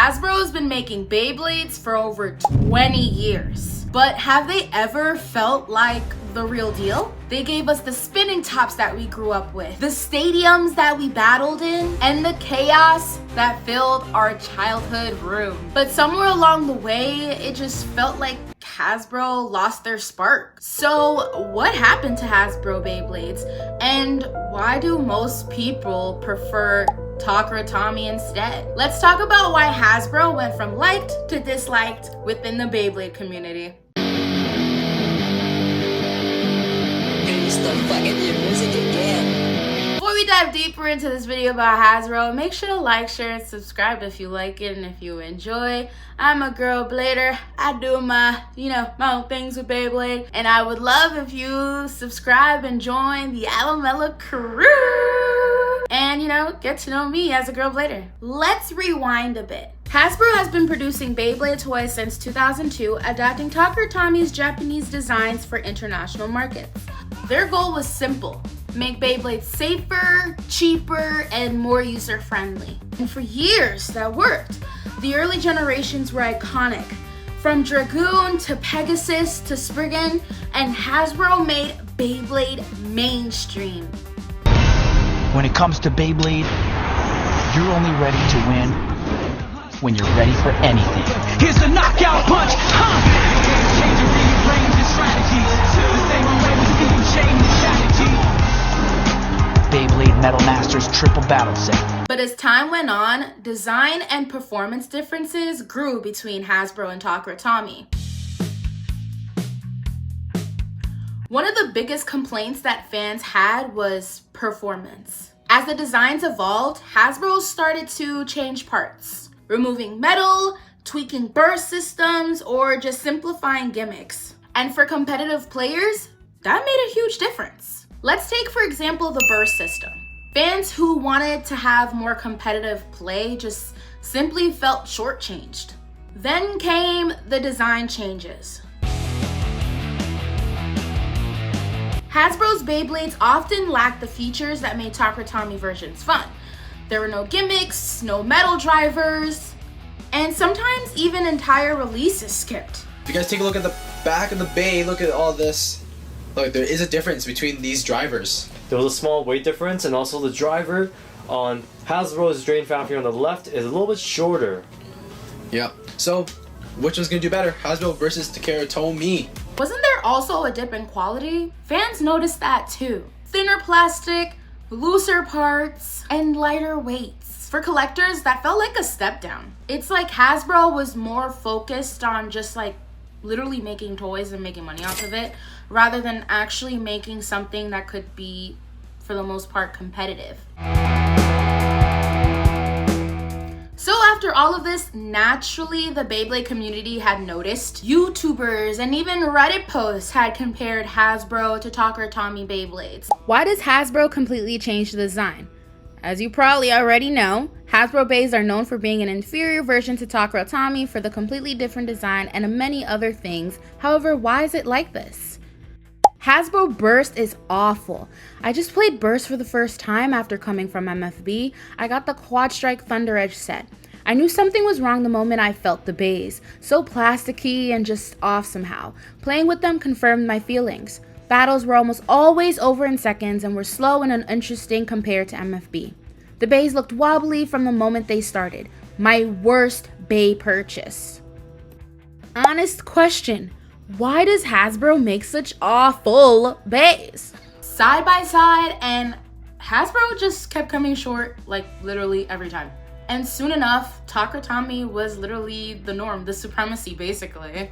Hasbro has been making Beyblades for over 20 years. But have they ever felt like the real deal? They gave us the spinning tops that we grew up with, the stadiums that we battled in, and the chaos that filled our childhood room. But somewhere along the way, it just felt like Hasbro lost their spark. So what happened to Hasbro Beyblades? And why do most people prefer Takara Tomy instead? Let's talk about why Hasbro went from liked to disliked within the Beyblade community. Before we dive deeper into this video about Hasbro, make sure to like, share, and subscribe if you like it and if you enjoy. I'm a girl blader. I do my own things with Beyblade. And I would love if you subscribe and join the Aloemela crew. And, get to know me as a girl blader. Let's rewind a bit. Hasbro has been producing Beyblade toys since 2002, adapting Takara Tomy's Japanese designs for international markets. Their goal was simple: make Beyblades safer, cheaper, and more user-friendly. And for years, that worked. The early generations were iconic. From Dragoon to Pegasus to Spriggan, and Hasbro made Beyblade mainstream. When it comes to Beyblade, you're only ready to win when you're ready for anything. Here's the knockout punch! Beyblade Metal Masters Triple Battle Set. But as time went on, design and performance differences grew between Hasbro and Takara Tomy. One of the biggest complaints that fans had was performance. As the designs evolved, Hasbro started to change parts, removing metal, tweaking burst systems, or just simplifying gimmicks. And for competitive players, that made a huge difference. Let's take, for example, the burst system. Fans who wanted to have more competitive play just simply felt shortchanged. Then came the design changes. Hasbro's Beyblades often lacked the features that made Takara Tomy versions fun. There were no gimmicks, no metal drivers, and sometimes even entire releases skipped. If you guys take a look at the back of the Bey, look at all this. Look, there is a difference between these drivers. There was a small weight difference, and also the driver on Hasbro's Drain Factory on the left is a little bit shorter. Yep. So, which one's gonna do better? Hasbro versus Takara Tomy. Wasn't there also a dip in quality? Fans noticed that too. Thinner plastic, looser parts, and lighter weights. For collectors, that felt like a step down. It's like Hasbro was more focused on just literally making toys and making money off of it, rather than actually making something that could be, for the most part, competitive. So after all of this, naturally the Beyblade community had noticed. YouTubers and even Reddit posts had compared Hasbro to Takara Tomy Beyblades. Why does Hasbro completely change the design? As you probably already know, Hasbro Beys are known for being an inferior version to Takara Tomy for the completely different design and many other things. However, why is it like this? Hasbro Burst is awful. I just played Burst for the first time after coming from MFB. I got the Quad Strike Thunder Edge set. I knew something was wrong the moment I felt the bays. So plasticky and just off somehow. Playing with them confirmed my feelings. Battles were almost always over in seconds and were slow and uninteresting compared to MFB. The bays looked wobbly from the moment they started. My worst Bey purchase. Honest question. Why does Hasbro make such awful bays? Side by side, and Hasbro just kept coming short literally every time. And soon enough, Takara Tomy was literally the norm, the supremacy basically.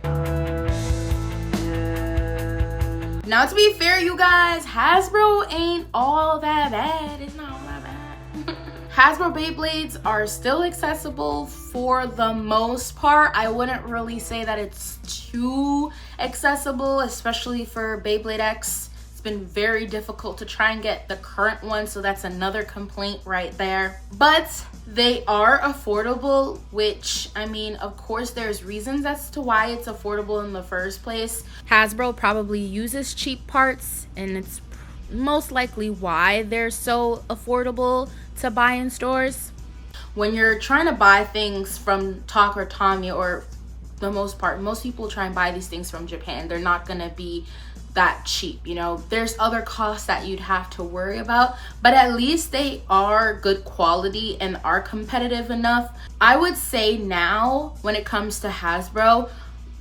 Now to be fair, you guys, Hasbro ain't all that bad. It's not all that bad. Hasbro Beyblades are still accessible for the most part. I wouldn't really say that it's too accessible, especially for Beyblade X. It's been very difficult to try and get the current one, so that's another complaint right there. But they are affordable, which, of course there's reasons as to why it's affordable in the first place. Hasbro probably uses cheap parts, and it's most likely why they're so affordable to buy in stores. when you're trying to buy things from Takara Tomy, or the most part, most people try and buy these things from Japan, they're not gonna be that cheap, you know. There's other costs that you'd have to worry about, but at least they are good quality and are competitive enough. I would say now, when it comes to Hasbro,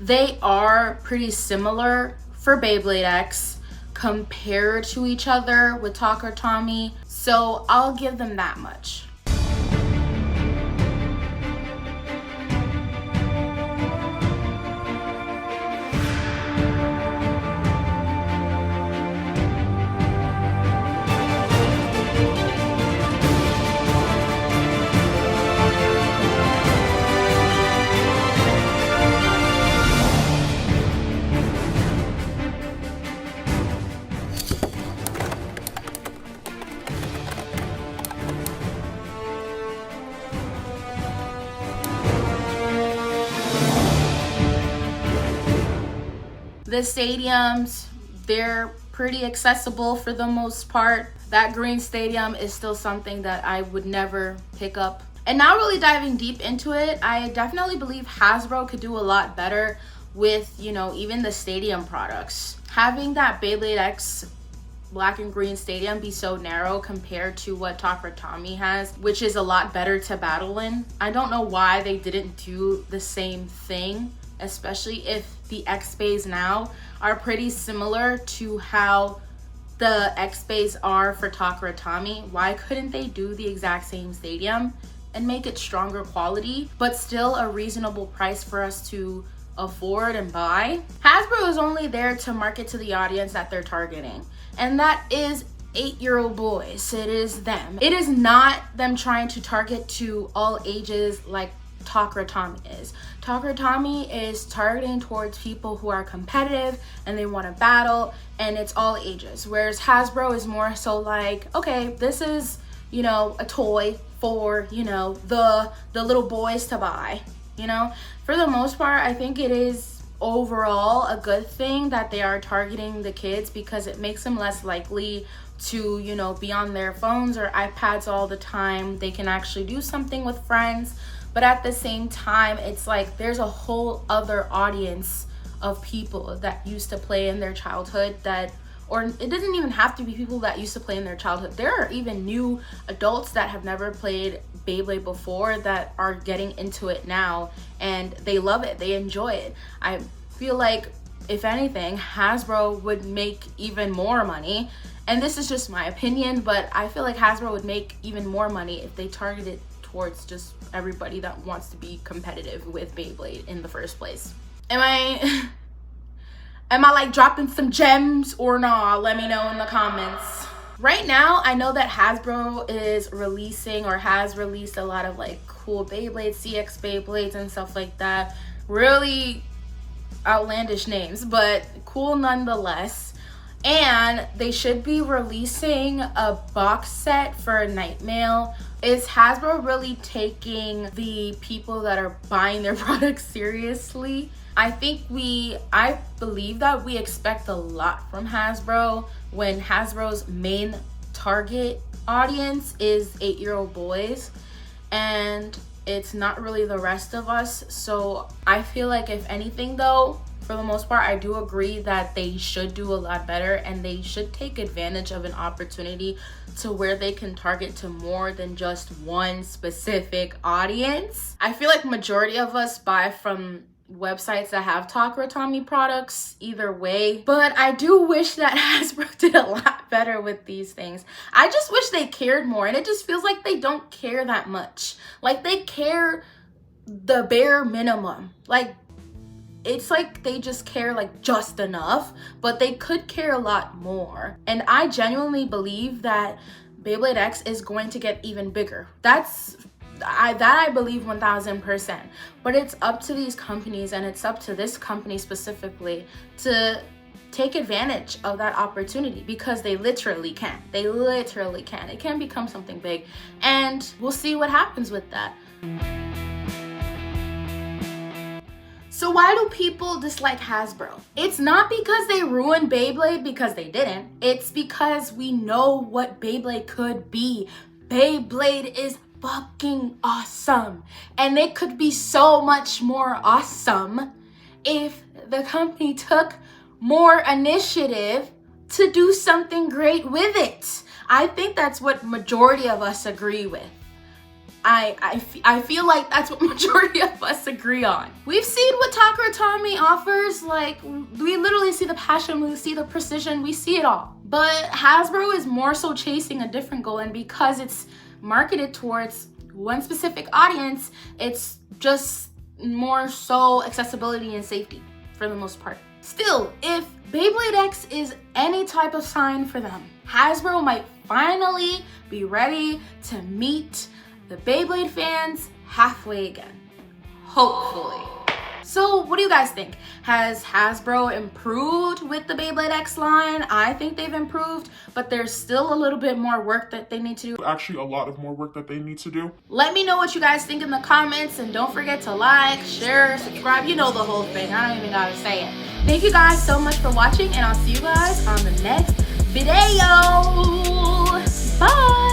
they are pretty similar for Beyblade X compared to each other with Takara Tomy, so I'll give them that much. The stadiums, they're pretty accessible for the most part. That green stadium is still something that I would never pick up. And now really diving deep into it, I definitely believe Hasbro could do a lot better with, you know, even the stadium products. Having that Beyblade X black and green stadium be so narrow compared to what Takara Tomy has, which is a lot better to battle in. I don't know why they didn't do the same thing, especially if the X bays now are pretty similar to how the X bays are for Takara Tomy. Why couldn't they do the exact same stadium and make it stronger quality, but still a reasonable price for us to afford and buy? Hasbro is only there to market to the audience that they're targeting, and that is 8-year-old boys. It is them. It is not them trying to target to all ages like Takara Tomy is. Takara Tomy is targeting towards people who are competitive and they want to battle, and it's all ages. Whereas Hasbro is more so like, okay, this is, you know, a toy for, you know, the little boys to buy, you know. For the most part, I think it is overall a good thing that they are targeting the kids, because it makes them less likely to, you know, be on their phones or iPads all the time. They can actually do something with friends. But at the same time, it's like there's a whole other audience of people that used to play in their childhood that, or it doesn't even have to be people that used to play in their childhood. There are even new adults that have never played Beyblade before that are getting into it now, and they love it, they enjoy it. I feel like, if anything, Hasbro would make even more money, and this is just my opinion, but I feel like Hasbro would make even more money if they targeted towards just everybody that wants to be competitive with Beyblade in the first place. Am I like dropping some gems or not? Let me know in the comments. Right now, I know that Hasbro is releasing, or has released, a lot of like cool Beyblades, CX Beyblades and stuff like that. Really outlandish names, but cool nonetheless. And they should be releasing a box set for Night Mail. Is Hasbro really taking the people that are buying their products seriously? I believe that we expect a lot from Hasbro when Hasbro's main target audience is 8-year-old boys, and it's not really the rest of us. So I feel like, if anything though, for the most part, I do agree that they should do a lot better, and they should take advantage of an opportunity to where they can target to more than just one specific audience. I feel like majority of us buy from websites that have Takara Tomy products either way, but I do wish that Hasbro did a lot better with these things. I just wish they cared more, and it just feels like they don't care that much. Like, they care the bare minimum. Like, it's like they just care like just enough, but they could care a lot more. And I genuinely believe that Beyblade X is going to get even bigger. I believe 1000%. But it's up to these companies, and it's up to this company specifically, to take advantage of that opportunity, because they literally can. They literally can. It can become something big, and we'll see what happens with that. So why do people dislike Hasbro? It's not because they ruined Beyblade, because they didn't. It's because we know what Beyblade could be. Beyblade is fucking awesome. And it could be so much more awesome if the company took more initiative to do something great with it. I think that's what majority of us agree with. I feel like that's what majority of us agree on. We've seen what Takara Tomy offers. Like, we literally see the passion, we see the precision, we see it all. But Hasbro is more so chasing a different goal, and because it's marketed towards one specific audience, it's just more so accessibility and safety for the most part. Still, if Beyblade X is any type of sign for them, Hasbro might finally be ready to meet the Beyblade fans halfway again. Hopefully. So what do you guys think? Has Hasbro improved with the Beyblade X line? I think they've improved, but there's still a little bit more work that they need to do. Actually, a lot of more work that they need to do. Let me know what you guys think in the comments, and don't forget to like, share, subscribe. You know the whole thing. I don't even gotta say it. Thank you guys so much for watching, and I'll see you guys on the next video. Bye!